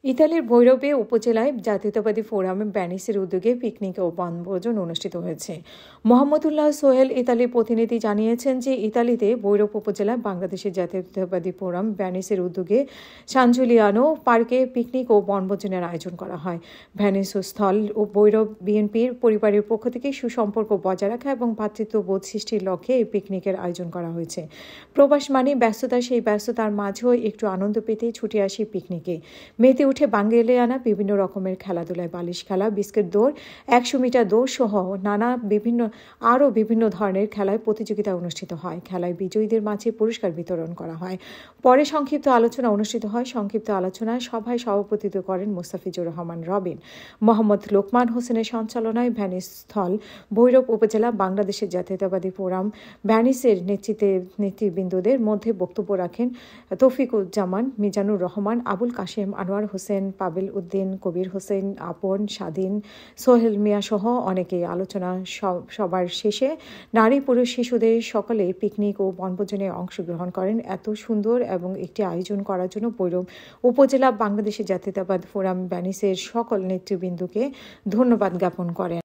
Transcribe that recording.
ইতালির ভৈরবে উপজেলায় জাতীয়তাবাদী ফোরাম ব্যানিসের উদ্যোগে পিকনিক ও বনভোজন অনুষ্ঠিত হয়েছে। মোহাম্মদুল্লাহ সোহেল ইতালির প্রতিনিধি জানিয়েছেন যে ইতালিতে ভৈরব উপজেলায় বাংলাদেশের জাতীয়তাবাদী ফোরাম ব্যানিসের উদ্যোগে সানজুলিয়ানো পার্কে পিকনিক ও বনভোজনের আয়োজন করা হয়। ভ্যানিস স্থল ও ভৈরব বিএনপির পরিবারের পক্ষ থেকে সুসম্পর্ক বজায় রাখা এবং ভ্রাতৃত্ববোধ সৃষ্টির লক্ষ্যে এই পিকনিকের আয়োজন করা হয়েছে। প্রবাস মানে ব্যস্ততা, সেই ব্যস্ততার মাঝেও একটু আনন্দ পেতে ছুটে আসি পিকনিকে। মেতে উঠে বাঙ্গালিয়ানা বিভিন্ন রকমের খেলাধুলায় বালিশ খেলা, বিস্কিট দৌড়, 100 মিটার দৌড় সহ বিভিন্ন ধরনের খেলায় প্রতিযোগিতা অনুষ্ঠিত হয়। খেলায় বিজয়ীদের মাঝে পুরস্কার বিতরণ করা হয়। পরে সংক্ষিপ্ত আলোচনা অনুষ্ঠিত হয়। সংক্ষিপ্ত আলোচনায় সভায় সভাপতিত্ব করেন মুস্তাফিজুর রহমান রবিন। মোহাম্মদ লোকমান হোসেনের সঞ্চালনায় ভ্যানিস স্থল ভৈরব উপজেলা বাংলাদেশের জাতীয়তাবাদী ফোরাম ভ্যানিসের নেতৃবৃন্দদের মধ্যে বক্তব্য রাখেন তৌফিকুজ্জামান, মিজানুর রহমান, আবুল কাশেম, আনোয়ার হোসেন, পাবেল উদ্দিন, কবির হোসেন, আপন, স্বাধীন, সোহেল মিয়া সহ অনেকে। আলোচনা সবার শেষে নারী পুরুষ শিশুদের সকলে পিকনিক ও বনভোজনে অংশগ্রহণ করেন। এত সুন্দর এবং একটি আয়োজন করার জন্য ভৈরব উপজেলা বাংলাদেশের জাতীয়তাবাদী ফোরাম ভ্যানিসের সকল নেতৃবৃন্দকে ধন্যবাদ জ্ঞাপন করেন।